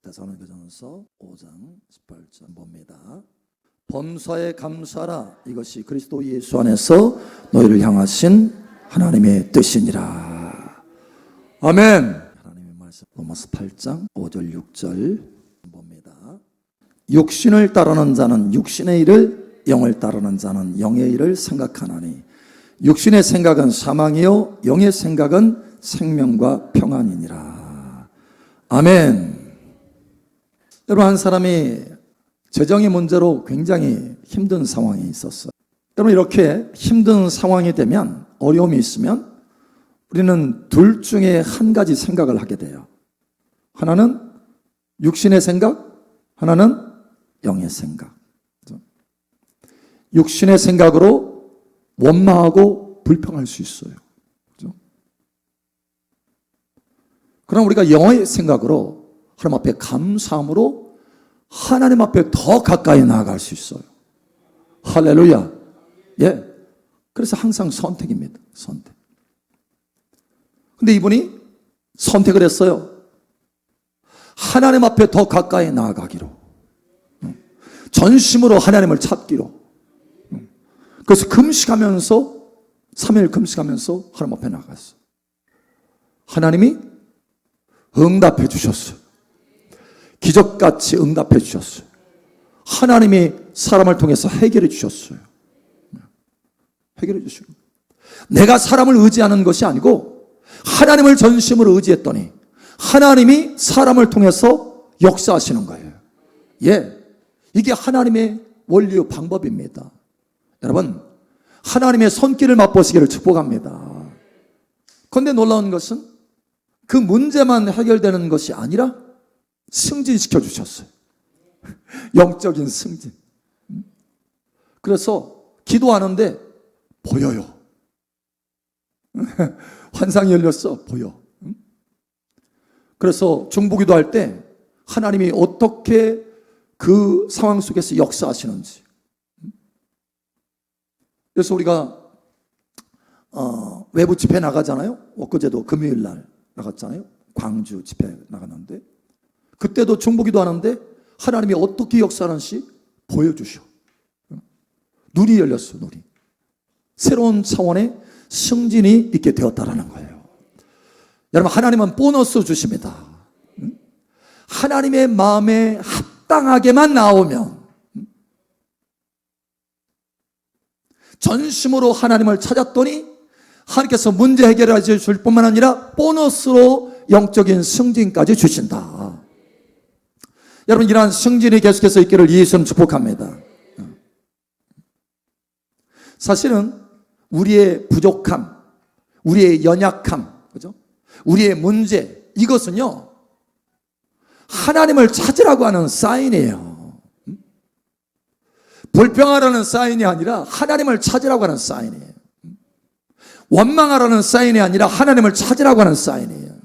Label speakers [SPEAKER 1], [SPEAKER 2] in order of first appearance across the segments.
[SPEAKER 1] 데살로니가전서 5장 18절 봅니다. 범사에 감사하라. 이것이 그리스도 예수 안에서 너희를 향하신 하나님의 뜻이니라. 아멘. 하나님의 말씀 로마서 8장 5절 6절 봅니다. 육신을 따르는 자는 육신의 일을, 영을 따르는 자는 영의 일을 생각하나니 육신의 생각은 사망이요 영의 생각은 생명과 평안이니라. 아멘. 여러분, 한 사람이 재정의 문제로 굉장히 힘든 상황에 있었어요. 여러분, 이렇게 힘든 상황이 되면, 어려움이 있으면 우리는 둘 중에 한 가지 생각을 하게 돼요. 하나는 육신의 생각, 하나는 영의 생각. 육신의 생각으로 원망하고 불평할 수 있어요. 그럼 우리가 영의 생각으로 하나님 앞에 감사함으로 하나님 앞에 더 가까이 나아갈 수 있어요. 할렐루야. 예. 그래서 항상 선택입니다. 선택. 근데 이분이 선택을 했어요. 하나님 앞에 더 가까이 나아가기로. 전심으로 하나님을 찾기로. 그래서 금식하면서 3일 금식하면서 하나님 앞에 나갔어요. 하나님이 응답해 주셨어요. 기적같이 응답해 주셨어요. 하나님이 사람을 통해서 해결해 주셨어요. 해결해 주시고, 내가 사람을 의지하는 것이 아니고 하나님을 전심으로 의지했더니 하나님이 사람을 통해서 역사하시는 거예요. 예, 이게 하나님의 원리요 방법입니다. 여러분, 하나님의 손길을 맛보시기를 축복합니다. 그런데 놀라운 것은 그 문제만 해결되는 것이 아니라 승진시켜 주셨어요. 영적인 승진. 그래서 기도하는데 보여요. 환상이 열렸어. 보여. 그래서 중보기도 할 때 하나님이 어떻게 그 상황 속에서 역사하시는지. 그래서 우리가 외부 집회 나가잖아요. 엊그제도 금요일 날 나갔잖아요. 광주 집회 나갔는데 그때도 중보기도 하는데 하나님이 어떻게 역사하는지 보여주셔. 눈이 열렸어. 눈이. 새로운 차원의 승진이 있게 되었다라는 거예요. 여러분, 하나님은 보너스 주십니다. 하나님의 마음에 합당하게만 나오면, 전심으로 하나님을 찾았더니 하나님께서 문제 해결해 줄 뿐만 아니라 보너스로 영적인 승진까지 주신다. 여러분, 이러한 승진이 계속해서 있기를 예수님 축복합니다. 사실은 우리의 부족함, 우리의 연약함, 그죠? 우리의 문제, 이것은요 하나님을 찾으라고 하는 사인이에요. 불평하라는 사인이 아니라 하나님을 찾으라고 하는 사인이에요. 원망하라는 사인이 아니라 하나님을 찾으라고 하는 사인이에요.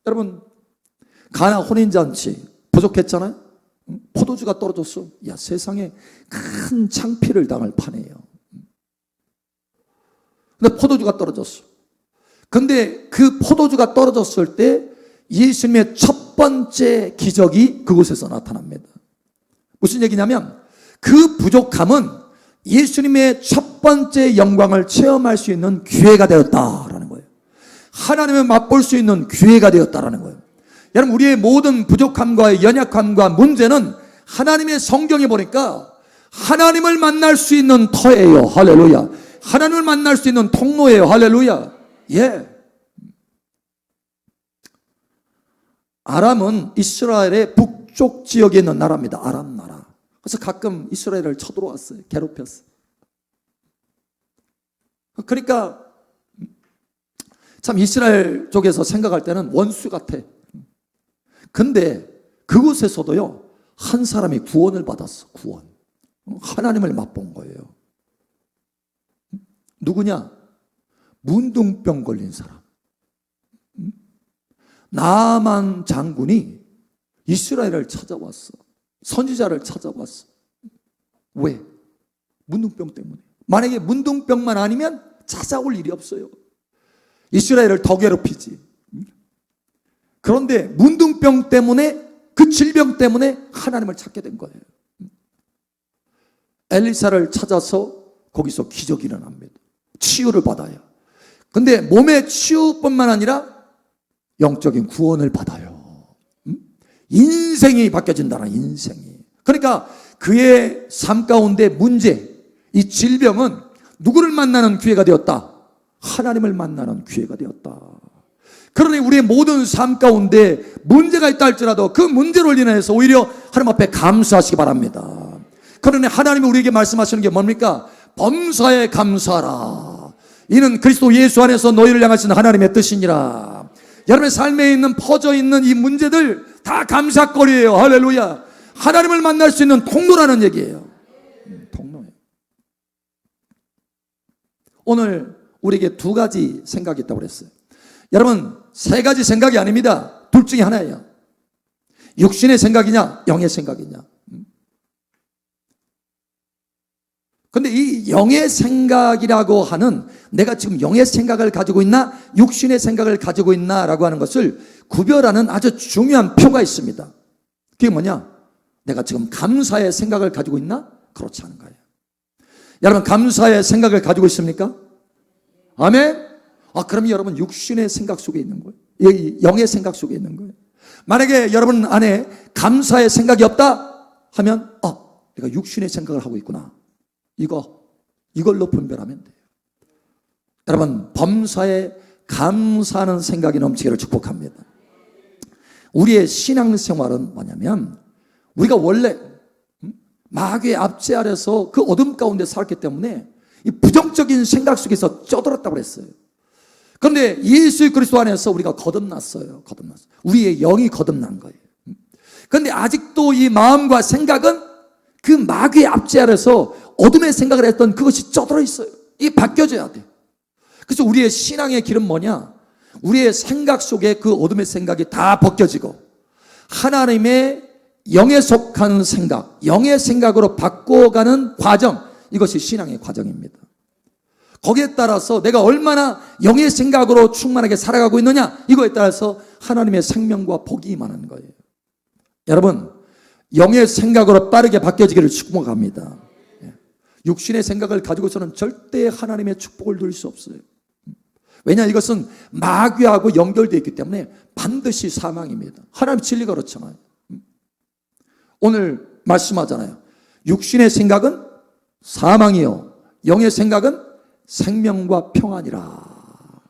[SPEAKER 1] 여러분, 가나 혼인잔치 부족했잖아요. 포도주가 떨어졌어. 야, 세상에 큰 창피를 당할 판이에요. 근데 포도주가 떨어졌어. 근데 그 포도주가 떨어졌을 때 예수님의 첫 번째 기적이 그곳에서 나타납니다. 무슨 얘기냐면 그 부족함은 예수님의 첫 번째 영광을 체험할 수 있는 기회가 되었다라는 거예요. 하나님을 맛볼 수 있는 기회가 되었다라는 거예요. 여러분, 우리의 모든 부족함과 연약함과 문제는 하나님의 성경에 보니까 하나님을 만날 수 있는 터예요. 할렐루야. 하나님을 만날 수 있는 통로예요. 할렐루야. 예. 아람은 이스라엘의 북쪽 지역에 있는 나라입니다. 아람 나라. 그래서 가끔 이스라엘을 쳐들어왔어요. 괴롭혔어요. 그러니까 참 이스라엘 쪽에서 생각할 때는 원수 같아. 근데 그곳에서도요 한 사람이 구원을 받았어. 구원. 하나님을 맛본 거예요. 누구냐? 문둥병 걸린 사람. 나만 장군이 이스라엘을 찾아왔어. 선지자를 찾아왔어. 왜? 문둥병 때문에. 만약에 문둥병만 아니면 찾아올 일이 없어요. 이스라엘을 더 괴롭히지. 그런데 문둥병 때문에, 그 질병 때문에 하나님을 찾게 된 거예요. 엘리사를 찾아서 거기서 기적이 일어납니다. 치유를 받아요. 근데 몸의 치유뿐만 아니라 영적인 구원을 받아요. 인생이 바뀌어진다는, 인생이. 그러니까 그의 삶 가운데 문제, 이 질병은 누구를 만나는 기회가 되었다? 하나님을 만나는 기회가 되었다. 그러니 우리의 모든 삶 가운데 문제가 있다 할지라도 그 문제로 인해서 오히려 하나님 앞에 감사하시기 바랍니다. 그러니 하나님이 우리에게 말씀하시는 게 뭡니까? 범사에 감사하라. 이는 그리스도 예수 안에서 너희를 향하신 하나님의 뜻이니라. 여러분의 삶에 있는, 퍼져 있는 이 문제들 다 감사거리예요. 할렐루야. 하나님을 만날 수 있는 통로라는 얘기예요. 통로예요. 오늘 우리에게 두 가지 생각이 있다고 그랬어요. 여러분, 세 가지 생각이 아닙니다. 둘 중에 하나예요. 육신의 생각이냐, 영의 생각이냐. 근데 이 영의 생각이라고 하는, 내가 지금 영의 생각을 가지고 있나, 육신의 생각을 가지고 있나라고 하는 것을 구별하는 아주 중요한 표가 있습니다. 그게 뭐냐? 내가 지금 감사의 생각을 가지고 있나? 그렇지 않은 거예요. 여러분, 감사의 생각을 가지고 있습니까? 아멘? 그럼 여러분 육신의 생각 속에 있는 거예요. 영의 생각 속에 있는 거예요. 만약에 여러분 안에 감사의 생각이 없다 하면, 내가 육신의 생각을 하고 있구나. 이걸로 분별하면 돼요. 여러분, 범사에 감사하는 생각이 넘치기를 축복합니다. 우리의 신앙생활은 뭐냐면, 우리가 원래 마귀의 압제 아래서 그 어둠 가운데 살았기 때문에 이 부정적인 생각 속에서 쩌들었다고 그랬어요. 그런데 예수 그리스도 안에서 우리가 거듭났어요. 우리의 영이 거듭난 거예요. 그런데 아직도 이 마음과 생각은 그 마귀의 압제 아래서 어둠의 생각을 했던 그것이 쩌들어 있어요. 이게 바뀌어져야 돼. 그래서 우리의 신앙의 길은 뭐냐? 우리의 생각 속에 그 어둠의 생각이 다 벗겨지고 하나님의 영에 속하는 생각, 영의 생각으로 바꿔가는 과정, 이것이 신앙의 과정입니다. 거기에 따라서 내가 얼마나 영의 생각으로 충만하게 살아가고 있느냐, 이거에 따라서 하나님의 생명과 복이 임하는 거예요. 여러분, 영의 생각으로 빠르게 바뀌어지기를 축복합니다. 육신의 생각을 가지고서는 절대 하나님의 축복을 누릴 수 없어요. 왜냐, 이것은 마귀하고 연결되어 있기 때문에 반드시 사망입니다. 하나님 진리가 그렇잖아요. 오늘 말씀하잖아요. 육신의 생각은 사망이요, 영의 생각은 생명과 평안이라.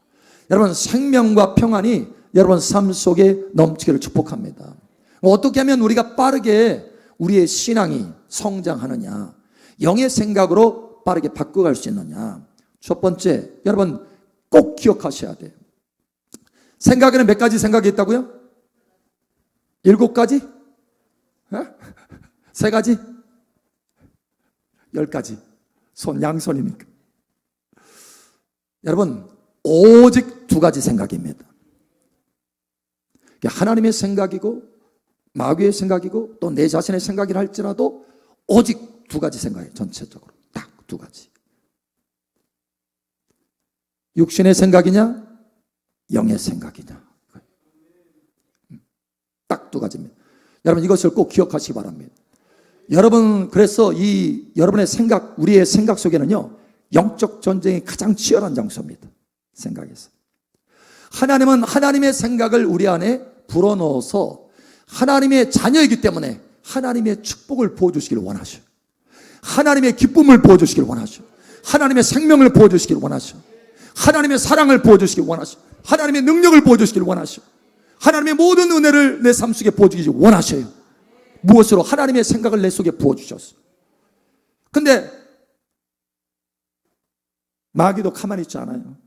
[SPEAKER 1] 여러분, 생명과 평안이 여러분 삶 속에 넘치기를 축복합니다. 어떻게 하면 우리가 빠르게 우리의 신앙이 성장하느냐, 영의 생각으로 빠르게 바꿔갈 수 있느냐. 첫 번째, 여러분 꼭 기억하셔야 돼요. 생각에는 몇 가지 생각이 있다고요? 7가지? 3가지? 10가지. 양손이니까. 여러분, 오직 2가지 생각입니다. 하나님의 생각이고 마귀의 생각이고 또 내 자신의 생각이라 할지라도 오직 2가지 생각이에요. 전체적으로 딱 2가지. 육신의 생각이냐, 영의 생각이냐. 딱 2가지입니다. 여러분, 이것을 꼭 기억하시기 바랍니다. 여러분, 그래서 이 여러분의 생각, 우리의 생각 속에는요, 영적 전쟁이 가장 치열한 장소입니다. 생각에서. 하나님은 하나님의 생각을 우리 안에 불어넣어서 하나님의 자녀이기 때문에 하나님의 축복을 부어주시기를 원하셔. 하나님의 기쁨을 부어주시길 원하셔. 하나님의 생명을 부어주시길 원하셔. 하나님의 사랑을 부어주시길 원하셔. 하나님의 능력을 부어주시길 원하셔. 하나님의 모든 은혜를 내 삶 속에 부어주시길 원하셔요. 무엇으로? 하나님의 생각을 내 속에 부어주셨어. 근데 마귀도 가만히 있지 않아요.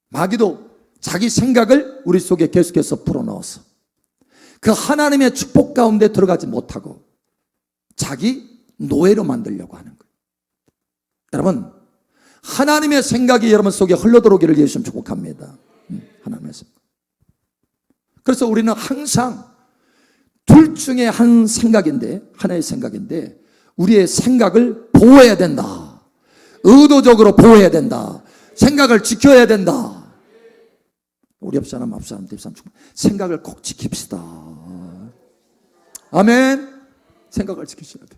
[SPEAKER 1] 마귀도 자기 생각을 우리 속에 계속해서 불어넣어서 그 하나님의 축복 가운데 들어가지 못하고 자기 노예로 만들려고 하는 거예요. 여러분, 하나님의 생각이 여러분 속에 흘러들어오기를 예수님 축복합니다. 하나님의 생각. 그래서 우리는 항상 둘 중에 한 생각인데, 하나의 생각인데, 우리의 생각을 보호해야 된다. 의도적으로 보호해야 된다. 생각을 지켜야 된다. 우리 옆 사람, 앞 사람, 뒷 사람 생각을 꼭 지킵시다. 아멘. 생각을 지키셔야 돼.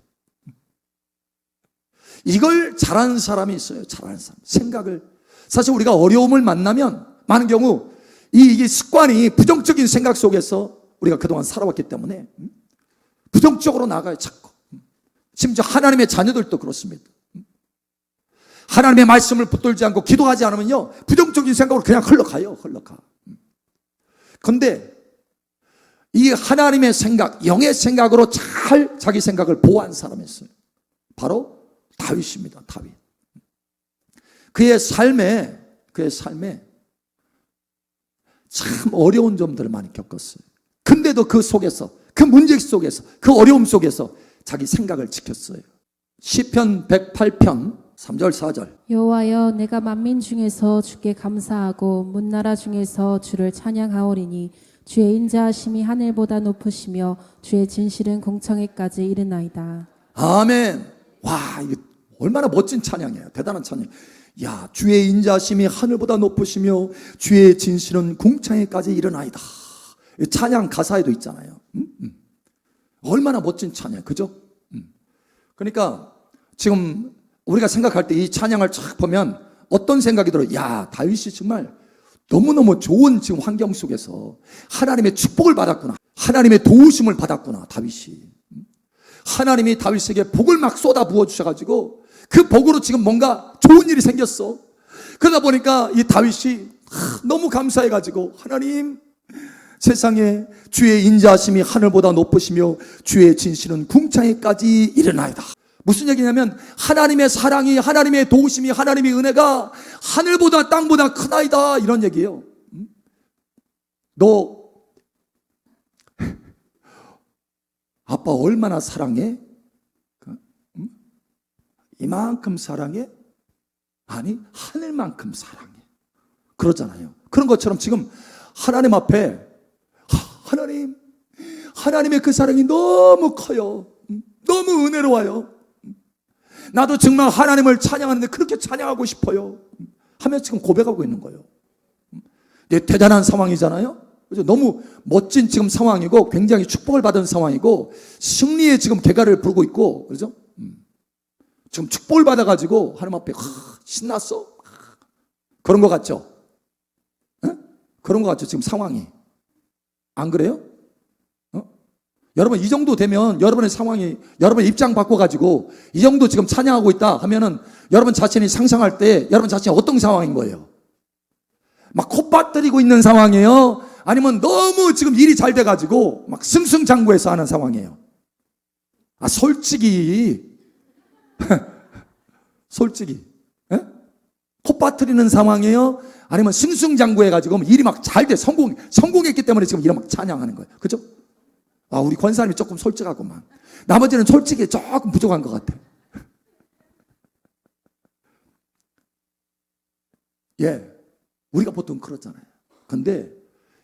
[SPEAKER 1] 이걸 잘하는 사람이 있어요. 잘하는 사람. 생각을. 사실 우리가 어려움을 만나면 많은 경우 이게 습관이 부정적인 생각 속에서 우리가 그동안 살아왔기 때문에 부정적으로 나가요. 자꾸. 심지어 하나님의 자녀들도 그렇습니다. 하나님의 말씀을 붙들지 않고 기도하지 않으면요, 부정적인 생각으로 그냥 흘러가요. 흘러가. 그런데 이 하나님의 생각, 영의 생각으로 잘 자기 생각을 보호한 사람이 있어요. 바로 다윗입니다. 다윗. 그의 삶에 참 어려운 점들을 많이 겪었어요. 근데도 그 속에서, 그 문제 속에서, 그 어려움 속에서 자기 생각을 지켰어요. 시편 108편 3절 4절.
[SPEAKER 2] 여호와여, 내가 만민 중에서 주께 감사하고 문나라 중에서 주를 찬양하오리니 주의 인자하심이 하늘보다 높으시며 주의 진실은 공창에까지 이르나이다.
[SPEAKER 1] 아멘. 와, 이게 얼마나 멋진 찬양이에요. 대단한 찬양. 야, 주의 인자하심이 하늘보다 높으시며 주의 진실은 궁창에까지 이르나이다. 찬양 가사에도 있잖아요. 얼마나 멋진 찬양, 그죠? 그러니까 지금 우리가 생각할 때 이 찬양을 쫙 보면 어떤 생각이 들어요? 야, 다윗이 정말 너무너무 좋은 지금 환경 속에서 하나님의 축복을 받았구나. 하나님의 도우심을 받았구나, 다윗이. 하나님이 다윗에게 복을 막 쏟아 부어 주셔가지고 그 복으로 지금 뭔가 좋은 일이 생겼어. 그러다 보니까 이 다윗이 너무 감사해가지고, 하나님, 세상에 주의 인자하심이 하늘보다 높으시며 주의 진실은 궁창에까지 이르나이다. 무슨 얘기냐면 하나님의 사랑이, 하나님의 도우심이, 하나님의 은혜가 하늘보다 땅보다 크나이다, 이런 얘기예요. 너 아빠 얼마나 사랑해? 이만큼 사랑해? 아니, 하늘만큼 사랑해. 그러잖아요. 그런 것처럼 지금 하나님 앞에 하나님의 그 사랑이 너무 커요. 너무 은혜로워요. 나도 정말 하나님을 찬양하는데 그렇게 찬양하고 싶어요 하며 지금 고백하고 있는 거예요. 대단한 상황이잖아요. 그래서 너무 멋진 지금 상황이고 굉장히 축복을 받은 상황이고 승리의 지금 개가를 부르고 있고, 그렇죠? 지금 축복을 받아가지고 하나님 앞에 신났어. 그런 것 같죠? 에? 그런 것 같죠? 지금 상황이. 안 그래요? 여러분, 이 정도 되면 여러분의 상황이, 여러분의 입장 바꿔가지고 이 정도 지금 찬양하고 있다 하면은 여러분 자신이 상상할 때 여러분 자신이 어떤 상황인 거예요? 막 콧바뜨리고 있는 상황이에요? 아니면 너무 지금 일이 잘 돼가지고 막 승승장구해서 하는 상황이에요? 아, 솔직히 에? 콧바뜨리는 상황이에요? 아니면 승승장구해가지고 일이 막 잘 돼, 성공했기 때문에 지금 이런 막 찬양하는 거예요. 그죠? 아, 우리 권사님이 조금 솔직하구만. 나머지는 솔직히 조금 부족한 것 같아. 예, 우리가 보통 그렇잖아요. 근데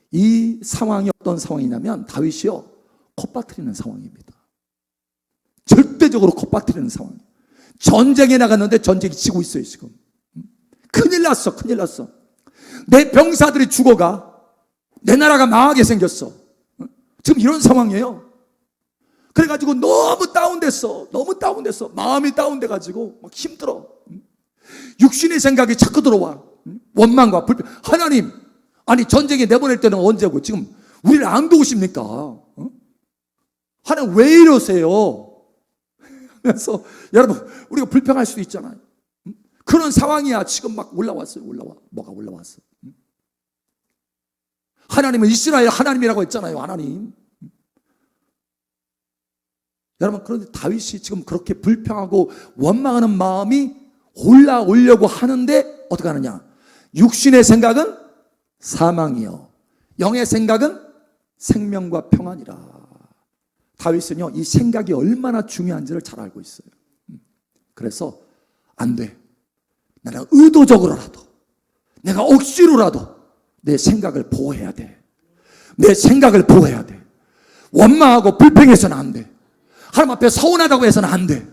[SPEAKER 1] 이 상황이 어떤 상황이냐면 다윗이요, 콧바뜨리는 상황입니다. 절대적으로 콧바뜨리는 상황. 전쟁에 나갔는데 전쟁이 지고 있어요 지금. 큰일 났어, 큰일 났어. 내 병사들이 죽어가. 내 나라가 망하게 생겼어. 지금 이런 상황이에요. 그래가지고 너무 다운됐어. 너무 다운됐어. 마음이 다운돼가지고 막 힘들어. 육신의 생각이 자꾸 들어와. 원망과 불평. 하나님, 아니 전쟁에 내보낼 때는 언제고 지금 우리를 안 도우십니까? 하나님 왜 이러세요? 그래서 여러분, 우리가 불평할 수도 있잖아요. 그런 상황이야. 지금 막 올라왔어요. 뭐가 올라왔어. 하나님은 이스라엘 하나님이라고 했잖아요. 하나님. 여러분, 그런데 다윗이 지금 그렇게 불평하고 원망하는 마음이 올라오려고 하는데 어떻게 하느냐? 육신의 생각은 사망이요, 영의 생각은 생명과 평안이라. 다윗은요, 이 생각이 얼마나 중요한지를 잘 알고 있어요. 그래서 안 돼. 내가 의도적으로라도, 내가 억지로라도 내 생각을 보호해야 돼. 내 생각을 보호해야 돼. 원망하고 불평해서는 안 돼. 하나님 앞에 서운하다고 해서는 안 돼.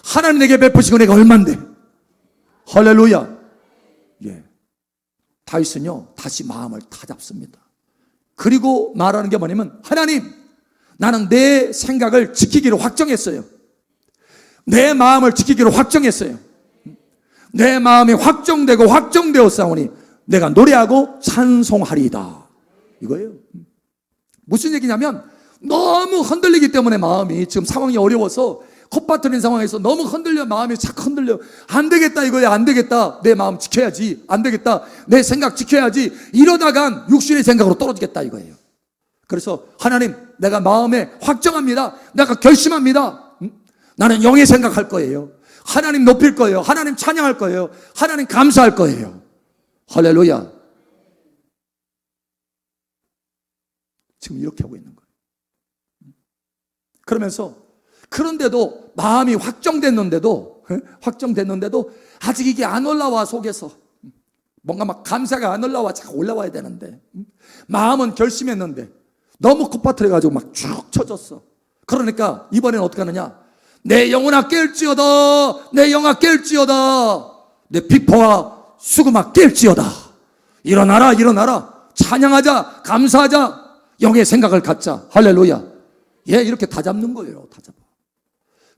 [SPEAKER 1] 하나님 내게 베푸시고 내가 얼만데. 할렐루야. 예. 다윗은요 다시 마음을 다잡습니다. 그리고 말하는 게 뭐냐면, 하나님, 나는 내 생각을 지키기로 확정했어요. 내 마음을 지키기로 확정했어요. 내 마음이 확정되고 확정되었사오니 내가 노래하고 찬송하리이다. 이거예요. 무슨 얘기냐면, 너무 흔들리기 때문에 마음이 지금 상황이 어려워서 컵받들인 상황에서 너무 흔들려, 마음이 자꾸 흔들려. 안 되겠다 이거야. 안 되겠다. 내 마음 지켜야지. 안 되겠다. 내 생각 지켜야지. 이러다간 육신의 생각으로 떨어지겠다 이거예요. 그래서 하나님, 내가 마음에 확정합니다. 내가 결심합니다. 나는 영의 생각할 거예요. 하나님 높일 거예요. 하나님 찬양할 거예요. 하나님 감사할 거예요. 할렐루야. 지금 이렇게 하고 있는 거예요. 그러면서, 그런데도 마음이 확정됐는데도 아직 이게 안 올라와. 속에서 뭔가 막 감사가 안 올라와. 자꾸 올라와야 되는데, 마음은 결심했는데 너무 콧바틀해 가지고 막 쭉 쳐졌어. 그러니까 이번에는 어떻게 하느냐, 내 영혼아 깰지어다, 내 영아 깰지어다, 내 비포와 수금아 깰지어다. 일어나라, 일어나라. 찬양하자, 감사하자, 영의 생각을 갖자. 할렐루야. 예, 이렇게 다 잡는 거예요. 다 잡아.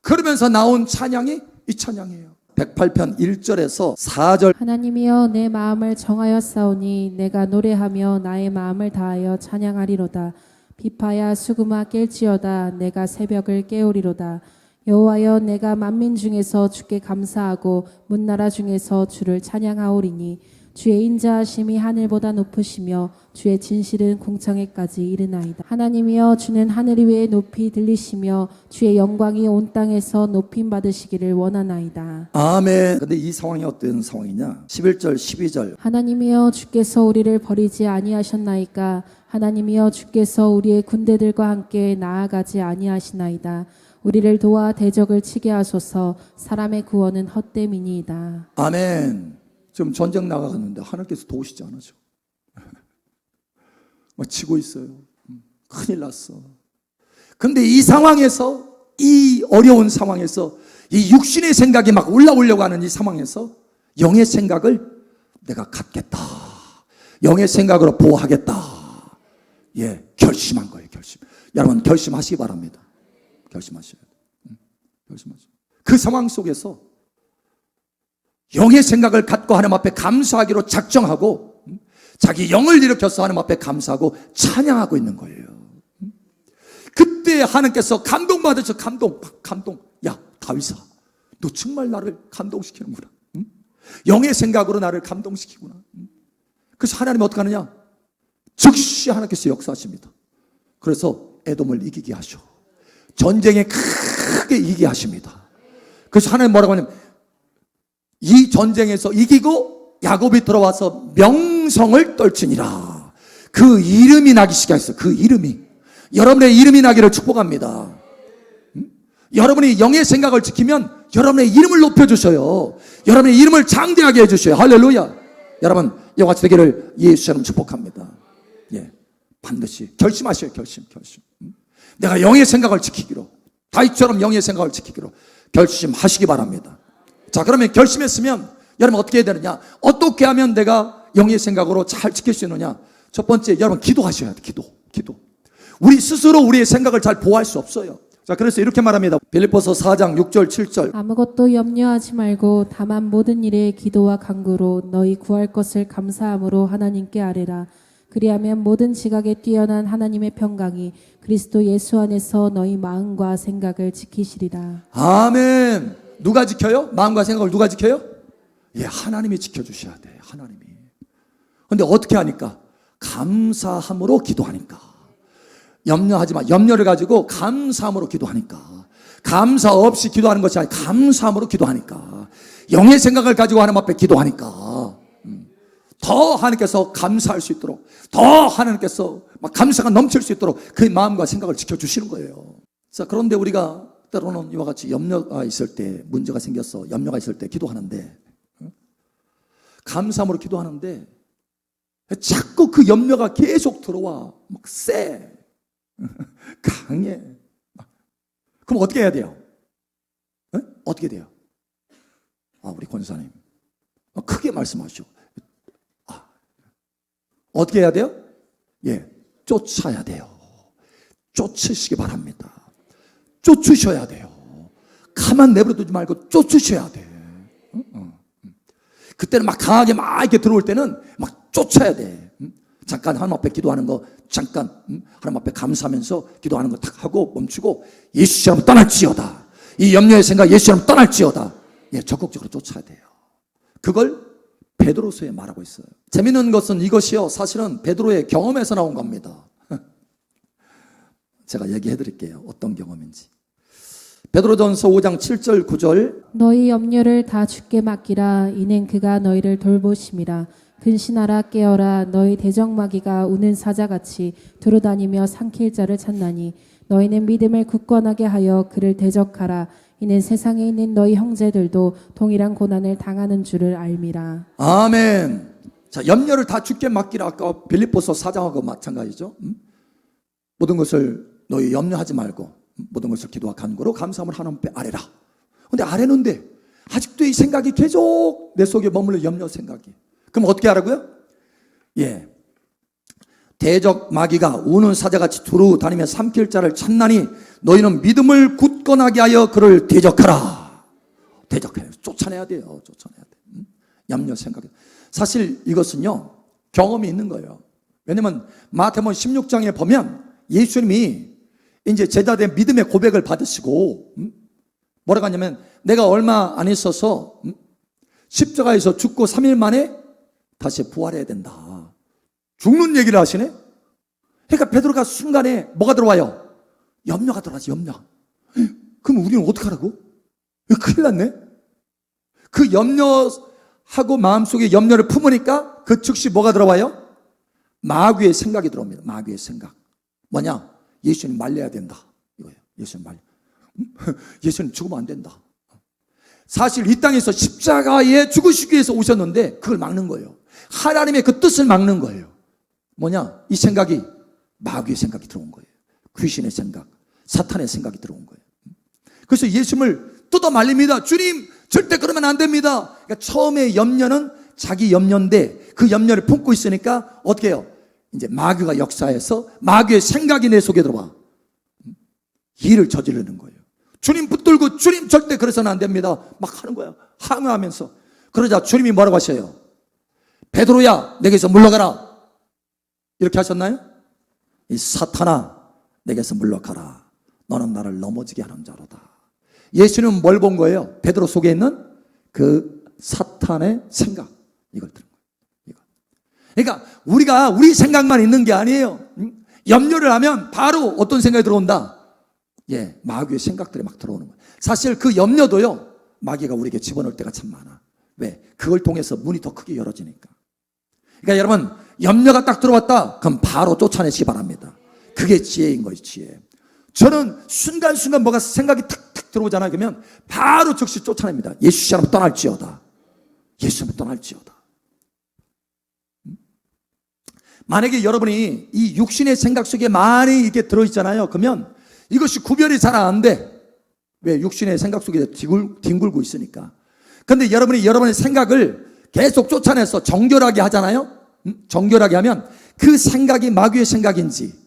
[SPEAKER 1] 그러면서 나온 찬양이 이 찬양이에요. 108편 1절에서 4절.
[SPEAKER 2] 하나님이여 내 마음을 정하였사오니 내가 노래하며 나의 마음을 다하여 찬양하리로다. 비파야 수금아 깰지어다. 내가 새벽을 깨우리로다. 여호와여 내가 만민 중에서 주께 감사하고 문나라 중에서 주를 찬양하오리니 주의 인자하심이 하늘보다 높으시며 주의 진실은 공창에까지 이르나이다. 하나님이여 주는 하늘 위에 높이 들리시며 주의 영광이 온 땅에서 높임 받으시기를 원하나이다.
[SPEAKER 1] 아멘. 근데 이 상황이 어떤 상황이냐, 11절 12절.
[SPEAKER 2] 하나님이여 주께서 우리를 버리지 아니하셨나이까. 하나님이여 주께서 우리의 군대들과 함께 나아가지 아니하시나이다. 우리를 도와 대적을 치게 하소서. 사람의 구원은 헛됨이니이다.
[SPEAKER 1] 아멘. 지금 전쟁 나가갔는데 하나님께서 도우시지 않으죠. 막 치고 있어요. 큰일 났어. 근데 이 상황에서, 이 어려운 상황에서, 이 육신의 생각이 막 올라오려고 하는 이 상황에서 영의 생각을 내가 갖겠다, 영의 생각으로 보호하겠다. 예, 결심한 거예요. 결심. 여러분 결심하시기 바랍니다. 결심하셔야 돼요. 결심하셔야 돼요. 그 상황 속에서 영의 생각을 갖고 하나님 앞에 감사하기로 작정하고 자기 영을 일으켜서 하나님 앞에 감사하고 찬양하고 있는 거예요. 그때 하나님께서 감동받으셔. 감동. 야 다윗아, 너 정말 나를 감동시키는구나. 영의 생각으로 나를 감동시키구나. 그래서 하나님은 어떻게 하느냐, 즉시 하나님께서 역사하십니다. 그래서 에돔을 이기게 하셔. 전쟁에 크게 이기게 하십니다. 그래서 하나님 뭐라고 하냐면, 이 전쟁에서 이기고 야곱이 들어와서 명성을 떨치니라. 그 이름이 나기 시작했어요. 그 이름이. 여러분의 이름이 나기를 축복합니다. 여러분이 영의 생각을 지키면 여러분의 이름을 높여주셔요. 여러분의 이름을 장대하게 해주셔요. 할렐루야. 여러분 이와 같이 되기를 예수처럼 축복합니다. 예, 반드시 결심하셔요. 결심. 내가 영의 생각을 지키기로, 다윗처럼 영의 생각을 지키기로 결심하시기 바랍니다. 자, 그러면 결심했으면 여러분 어떻게 해야 되느냐, 어떻게 하면 내가 영의 생각으로 잘 지킬 수 있느냐. 첫 번째, 여러분 기도하셔야 돼. 기도. 우리 스스로 우리의 생각을 잘 보호할 수 없어요. 자, 그래서 이렇게 말합니다. 빌립보서 4장 6절 7절.
[SPEAKER 2] 아무것도 염려하지 말고 다만 모든 일에 기도와 간구로 너희 구할 것을 감사함으로 하나님께 아뢰라. 그리하면 모든 지각에 뛰어난 하나님의 평강이 그리스도 예수 안에서 너희 마음과 생각을 지키시리라.
[SPEAKER 1] 아멘. 누가 지켜요? 마음과 생각을 누가 지켜요? 예, 하나님이 지켜주셔야 돼. 하나님이. 근데 어떻게 하니까? 감사함으로 기도하니까. 염려하지 마. 염려를 가지고 감사함으로 기도하니까. 감사 없이 기도하는 것이 아니라 감사함으로 기도하니까. 영의 생각을 가지고 하나님 앞에 기도하니까 더 하나님께서 감사할 수 있도록, 더 하나님께서 막 감사가 넘칠 수 있도록 그 마음과 생각을 지켜주시는 거예요. 자, 그런데 우리가 때로는 이와 같이 염려가 있을 때, 문제가 생겼어, 염려가 있을 때 기도하는데, 감사함으로 기도하는데 자꾸 그 염려가 계속 들어와. 막 세. 강해. 그럼 어떻게 해야 돼요? 어떻게 돼요? 우리 권사님 크게 말씀하시오. 어떻게 해야 돼요? 예, 쫓아야 돼요. 쫓으시기 바랍니다. 쫓으셔야 돼요. 가만 내버려두지 말고 쫓으셔야 돼. 그때는 막 강하게 막 이렇게 들어올 때는 막 쫓아야 돼. 잠깐 하나님 앞에 기도하는 거 잠깐 하나님 앞에 감사하면서 기도하는 거 탁 하고 멈추고 예수처럼 떠날지어다. 이 염려의 생각 예수처럼 떠날지어다. 예, 적극적으로 쫓아야 돼요. 그걸 베드로서에 말하고 있어요. 재미있는 것은 이것이요, 사실은 베드로의 경험에서 나온 겁니다. 제가 얘기해 드릴게요. 어떤 경험인지. 베드로전서 5장 7절 9절
[SPEAKER 2] 너희 염려를 다 주께 맡기라. 이는 그가 너희를 돌보심이라. 근신하라 깨어라. 너희 대적마귀가 우는 사자같이 두루다니며 삼킬 자를 찾나니 너희는 믿음을 굳건하게 하여 그를 대적하라. 이는 세상에 있는 너희 형제들도 동일한 고난을 당하는 줄을 알미라.
[SPEAKER 1] 아멘. 자, 염려를 다 주께 맡기라. 아까 빌립보서 4장하고 마찬가지죠. 모든 것을 너희 염려하지 말고 모든 것을 기도와 간구로 감사함을 하나님 앞에 아뢰라. 근데 아뢰는데 아직도 이 생각이 계속 내 속에 머물러, 염려 생각이. 그럼 어떻게 하라고요? 예. 대적 마귀가 우는 사자같이 두루 다니며 삼킬 자를 찾나니 너희는 믿음을 굳건하게 하여 그를 대적하라. 대적해요. 쫓아내야 돼요. 쫓아내야 돼. 염려 생각. 사실 이것은요, 경험이 있는 거예요. 왜냐면 마태복음 16장에 보면 예수님이 이제 제자된 믿음의 고백을 받으시고 뭐라고 하냐면 내가 얼마 안 있어서 십자가에서 죽고 3일 만에 다시 부활해야 된다. 죽는 얘기를 하시네. 그러니까 베드로가 순간에 뭐가 들어와요? 염려가 들어와지. 염려. 그럼 우리는 어떻게 하라고? 큰일 났네. 그 염려하고 마음속에 염려를 품으니까 그 즉시 뭐가 들어와요? 마귀의 생각이 들어옵니다. 마귀의 생각. 뭐냐? 예수님 말려야 된다. 이거예요. 예수님 말려. 예수님 죽으면 안 된다. 사실 이 땅에서 십자가에 죽으시기 위해서 오셨는데 그걸 막는 거예요. 하나님의 그 뜻을 막는 거예요. 뭐냐? 이 생각이 마귀의 생각이 들어온 거예요. 귀신의 생각, 사탄의 생각이 들어온 거예요. 그래서 예수님을 뜯어 말립니다. 주님, 절대 그러면 안 됩니다. 그러니까 처음에 염려는 자기 염려인데 그 염려를 품고 있으니까 어떻게 해요? 이제 마귀가 역사해서 마귀의 생각이 내 속에 들어와 일을 저지르는 거예요. 주님 붙들고 주님 절대 그래서는 안 됩니다. 막 하는 거야. 항의하면서. 그러자 주님이 뭐라고 하셔요? 베드로야, 내게서 물러가라. 이렇게 하셨나요? 이 사탄아, 내게서 물러가라. 너는 나를 넘어지게 하는 자로다. 예수님은 뭘 본 거예요? 베드로 속에 있는 그 사탄의 생각. 이걸 들은 거예요. 이거. 그러니까 우리가 우리 생각만 있는 게 아니에요. 염려를 하면 바로 어떤 생각이 들어온다? 예, 마귀의 생각들이 막 들어오는 거예요. 사실 그 염려도요, 마귀가 우리에게 집어넣을 때가 참 많아. 왜? 그걸 통해서 문이 더 크게 열어지니까. 그러니까 여러분, 염려가 딱 들어왔다? 그럼 바로 쫓아내시기 바랍니다. 그게 지혜인 거예요, 지혜. 저는 순간순간 뭐가 생각이 탁탁 들어오잖아요. 그러면 바로 즉시 쫓아냅니다. 예수처럼 떠날지어다. 예수처럼 떠날지어다. 만약에 여러분이 이 육신의 생각 속에 많이 이렇게 들어있잖아요. 그러면 이것이 구별이 잘 안 돼. 왜? 육신의 생각 속에 뒹굴고 있으니까. 그런데 여러분이 여러분의 생각을 계속 쫓아내서 정결하게 하잖아요. 정결하게 하면 그 생각이 마귀의 생각인지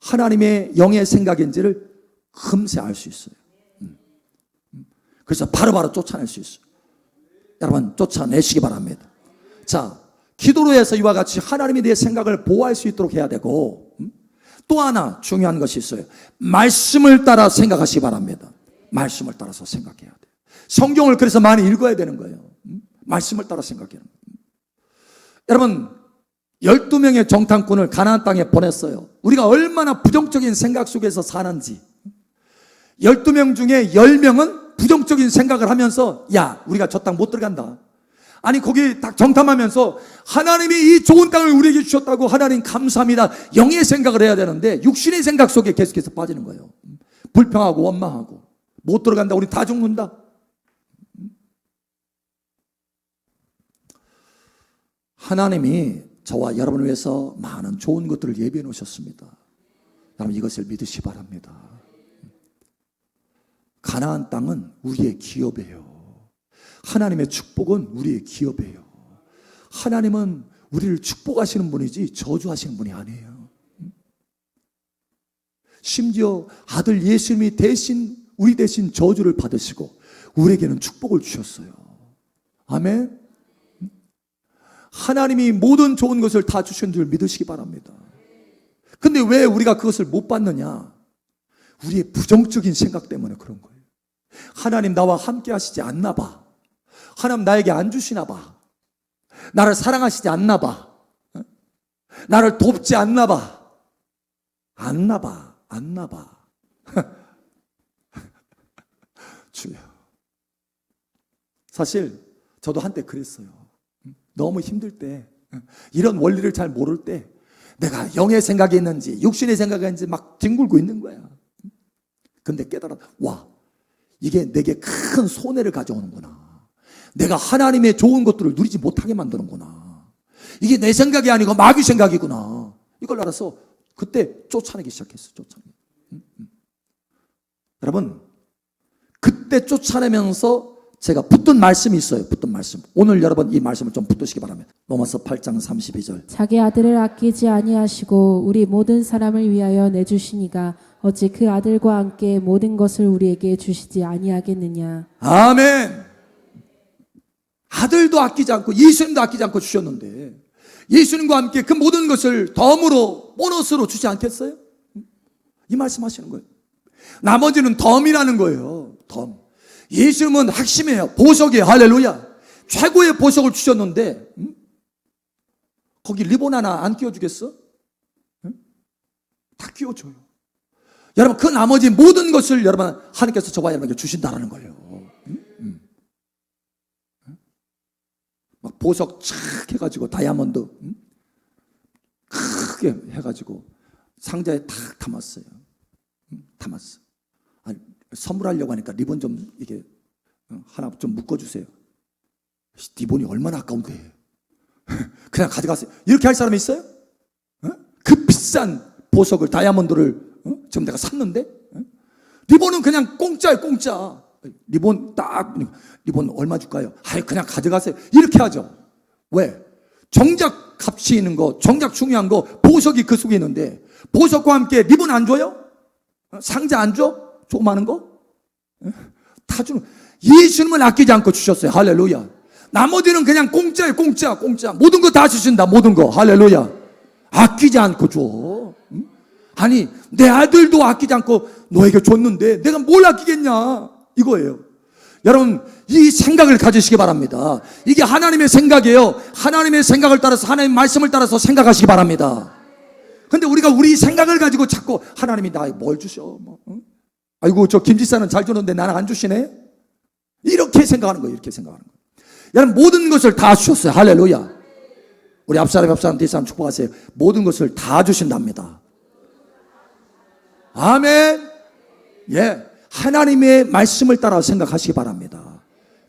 [SPEAKER 1] 하나님의 영의 생각인지를 금세 알 수 있어요. 그래서 바로바로 쫓아낼 수 있어요. 여러분, 쫓아내시기 바랍니다. 자, 기도로 해서 이와 같이 하나님이 내 생각을 보호할 수 있도록 해야 되고, 또 하나 중요한 것이 있어요. 말씀을 따라 생각하시기 바랍니다. 말씀을 따라서 생각해야 돼요. 성경을 그래서 많이 읽어야 되는 거예요. 말씀을 따라 생각해야 돼요. 여러분, 12명의 정탐꾼을 가나안 땅에 보냈어요. 우리가 얼마나 부정적인 생각 속에서 사는지. 12명 중에 10명은 부정적인 생각을 하면서 야, 우리가 저 땅 못 들어간다. 아니, 거기 딱 정탐하면서 하나님이 이 좋은 땅을 우리에게 주셨다고 하나님 감사합니다. 영의 생각을 해야 되는데 육신의 생각 속에 계속해서 빠지는 거예요. 불평하고 원망하고 못 들어간다. 우리 다 죽는다. 하나님이 저와 여러분을 위해서 많은 좋은 것들을 예비해 놓으셨습니다. 여러분, 이것을 믿으시기 바랍니다. 가나안 땅은 우리의 기업이에요. 하나님의 축복은 우리의 기업이에요. 하나님은 우리를 축복하시는 분이지 저주하시는 분이 아니에요. 심지어 아들 예수님이 우리 대신 저주를 받으시고 우리에게는 축복을 주셨어요. 아멘. 하나님이 모든 좋은 것을 다 주신 줄 믿으시기 바랍니다. 근데 왜 우리가 그것을 못 받느냐? 우리의 부정적인 생각 때문에 그런 거예요. 하나님 나와 함께 하시지 않나 봐. 하나님 나에게 안 주시나 봐. 나를 사랑하시지 않나 봐. 나를 돕지 않나 봐. 않나 봐. 않나 봐. 주여. 사실 저도 한때 그랬어요. 너무 힘들 때, 이런 원리를 잘 모를 때 내가 영의 생각이 있는지 육신의 생각이 있는지 막 뒹굴고 있는 거야. 근데 깨달아, 와, 이게 내게 큰 손해를 가져오는구나. 내가 하나님의 좋은 것들을 누리지 못하게 만드는구나. 이게 내 생각이 아니고 마귀 생각이구나. 이걸 알아서 그때 쫓아내기 시작했어요. 쫓아내기. 여러분, 그때 쫓아내면서 제가 붙든 말씀이 있어요. 붙든 말씀. 오늘 여러분 이 말씀을 좀 붙드시기 바랍니다. 로마서 8장 32절.
[SPEAKER 2] 자기 아들을 아끼지 아니하시고 우리 모든 사람을 위하여 내주시니가 어찌 그 아들과 함께 모든 것을 우리에게 주시지 아니하겠느냐.
[SPEAKER 1] 아멘. 아들도 아끼지 않고 예수님도 아끼지 않고 주셨는데 예수님과 함께 그 모든 것을 덤으로 보너스로 주지 않겠어요? 이 말씀하시는 거예요. 나머지는 덤이라는 거예요. 덤. 예수님은 핵심이에요. 보석이에요. 할렐루야. 최고의 보석을 주셨는데 거기 리본 하나 안 끼워주겠어? 다 끼워줘요. 여러분 그 나머지 모든 것을 여러분 하나님께서 저와 여러분에게 주신다라는 거예요. 막 보석 착 해가지고 다이아몬드 크게 해가지고 상자에 탁 담았어요. 담았어. 아니, 선물하려고 하니까 리본 좀 이게 하나 좀 묶어주세요. 리본이 얼마나 아까운데 그냥 가져가세요. 이렇게 할 사람이 있어요? 그 비싼 보석을 다이아몬드를 지금 내가 샀는데 리본은 그냥 공짜예요. 공짜. 리본 얼마 줄까요? 아유 그냥 가져가세요. 이렇게 하죠. 왜? 정작 값이 있는 거, 정작 중요한 거 보석이 그 속에 있는데 보석과 함께 리본 안 줘요? 상자 안 줘? 조그마한 거? 다 주는. 예수님은 아끼지 않고 주셨어요. 할렐루야. 나머지는 그냥 공짜예요. 공짜. 모든 거 다 주신다. 모든 거. 할렐루야. 아끼지 않고 줘. 아니 내 아들도 아끼지 않고 너에게 줬는데 내가 뭘 아끼겠냐 이거예요. 여러분 이 생각을 가지시기 바랍니다. 이게 하나님의 생각이에요. 하나님의 생각을 따라서 하나님의 말씀을 따라서 생각하시기 바랍니다. 근데 우리가 우리 생각을 가지고 자꾸 하나님이 나 뭘 주셔 아이고 저 김지사는 잘 주는데 나는 안 주시네. 이렇게 생각하는 거예요. 이렇게 생각하는 거예요. 여러분 모든 것을 다 주셨어요. 할렐루야. 우리 앞사람 뒷사람 축복하세요. 모든 것을 다 주신답니다. 아멘. 예, 하나님의 말씀을 따라 생각하시기 바랍니다.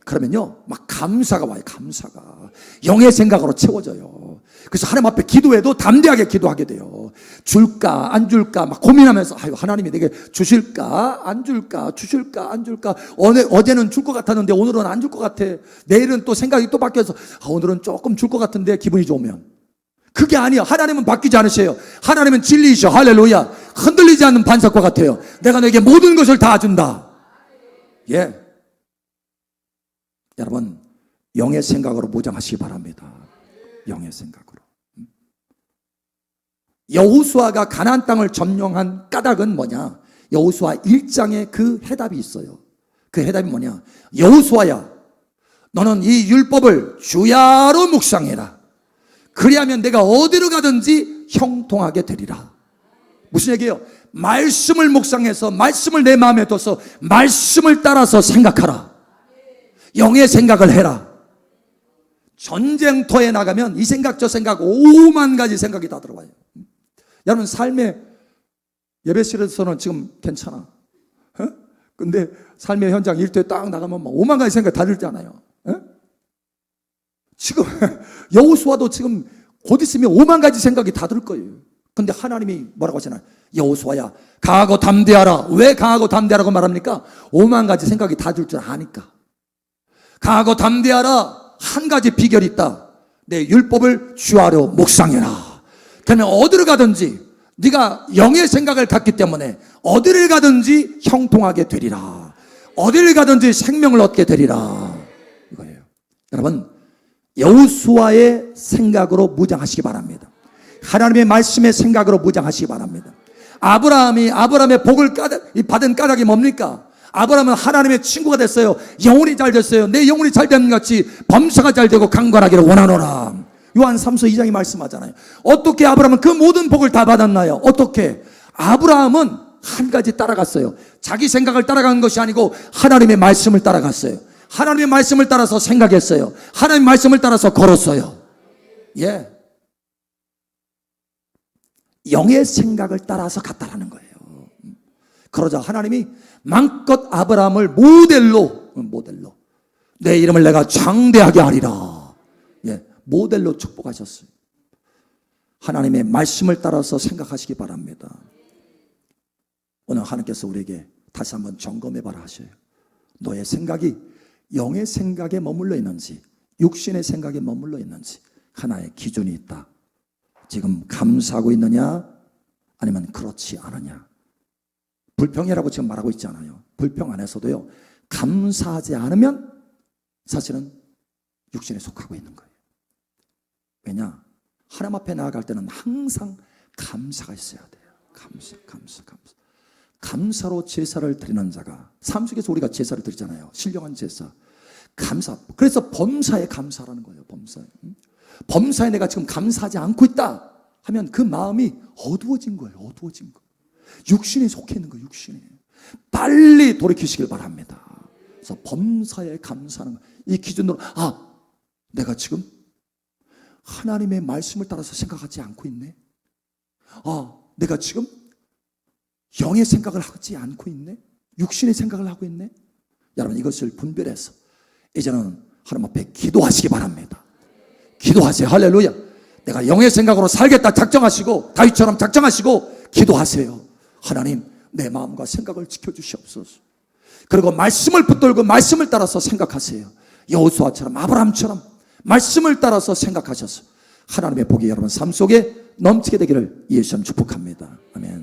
[SPEAKER 1] 그러면요 막 감사가 와요. 감사가 영의 생각으로 채워져요. 그래서 하나님 앞에 기도해도 담대하게 기도하게 돼요. 줄까 안 줄까 막 고민하면서 아유 하나님이 내게 주실까 안 줄까 주실까 안 줄까 어제는 줄 것 같았는데 오늘은 안 줄 것 같아. 내일은 또 생각이 또 바뀌어서 오늘은 조금 줄 것 같은데 기분이 좋으면 그게 아니야. 하나님은 바뀌지 않으세요. 하나님은 진리이셔. 할렐루야. 흔들리지 않는 반석과 같아요. 내가 너에게 모든 것을 다 준다. 예. 여러분 영의 생각으로 무장하시기 바랍니다. 영의 생각으로. 여호수아가 가나안 땅을 점령한 까닭은 뭐냐? 여호수아 1장에 그 해답이 있어요. 그 해답이 뭐냐? 여호수아야 너는 이 율법을 주야로 묵상해라. 그리하면 내가 어디로 가든지 형통하게 되리라. 무슨 얘기예요? 말씀을 묵상해서 말씀을 내 마음에 둬서 말씀을 따라서 생각하라. 영의 생각을 해라. 전쟁터에 나가면 이 생각 저 생각 5만 가지 생각이 다 들어와요. 여러분 삶의 예배실에서는 지금 괜찮아. 근데 삶의 현장 일터에 딱 나가면 막 5만 가지 생각이 다 들잖아요. 지금 여호수아도 지금 곧 있으면 5만 가지 생각이 다 들 거예요. 근데 하나님이 뭐라고 하시나요? 여호수아야 강하고 담대하라. 왜 강하고 담대하라고 말합니까? 5만 가지 생각이 다 들 줄 아니까. 강하고 담대하라. 한 가지 비결이 있다. 내 율법을 주하로 묵상해라. 그러면 어디를 가든지 네가 영의 생각을 갖기 때문에 어디를 가든지 형통하게 되리라. 어디를 가든지 생명을 얻게 되리라. 이거예요. 여러분, 여호수아의 생각으로 무장하시기 바랍니다. 하나님의 말씀의 생각으로 무장하시기 바랍니다. 아브라함의 복을 받은 까닭이 뭡니까? 아브라함은 하나님의 친구가 됐어요. 영혼이 잘 됐어요. 내 영혼이 잘 되는 것 같이 범사가 잘 되고 강건하기를 원하노라. 요한 3서 2장이 말씀하잖아요. 어떻게 아브라함은 그 모든 복을 다 받았나요? 어떻게? 아브라함은 한 가지 따라갔어요. 자기 생각을 따라간 것이 아니고 하나님의 말씀을 따라갔어요. 하나님의 말씀을 따라서 생각했어요. 하나님의 말씀을 따라서 걸었어요. 예. 영의 생각을 따라서 갔다라는 거예요. 그러자 하나님이 마음껏 아브라함을 모델로 내 이름을 내가 장대하게 하리라. 예, 모델로 축복하셨어요. 하나님의 말씀을 따라서 생각하시기 바랍니다. 오늘 하나님께서 우리에게 다시 한번 점검해봐라 하셔요. 너의 생각이 영의 생각에 머물러 있는지 육신의 생각에 머물러 있는지 하나의 기준이 있다. 지금 감사하고 있느냐 아니면 그렇지 않느냐. 불평이라고 지금 말하고 있지 않아요. 불평 안에서도요, 감사하지 않으면 사실은 육신에 속하고 있는 거예요. 왜냐? 하나님 앞에 나아갈 때는 항상 감사가 있어야 돼요. 감사. 감사로 제사를 드리는 자가, 삶 속에서 우리가 제사를 드리잖아요. 신령한 제사. 감사. 그래서 범사에 감사라는 거예요. 범사에 내가 지금 감사하지 않고 있다 하면 그 마음이 어두워진 거예요. 어두워진 거. 육신에 속해 있는 거예요. 육신에. 빨리 돌이키시길 바랍니다. 그래서 범사에 감사하는 거. 이 기준으로 내가 지금 하나님의 말씀을 따라서 생각하지 않고 있네. 내가 지금 영의 생각을 하지 않고 있네. 육신의 생각을 하고 있네. 여러분, 이것을 분별해서 이제는 하나님 앞에 기도하시기 바랍니다. 기도하세요. 할렐루야. 내가 영의 생각으로 살겠다 작정하시고, 다윗처럼 작정하시고 기도하세요. 하나님, 내 마음과 생각을 지켜주시옵소서. 그리고 말씀을 붙들고 말씀을 따라서 생각하세요. 여호수아처럼, 아브라함처럼 말씀을 따라서 생각하셔서 하나님의 복이 여러분 삶 속에 넘치게 되기를 예수님 축복합니다. 아멘.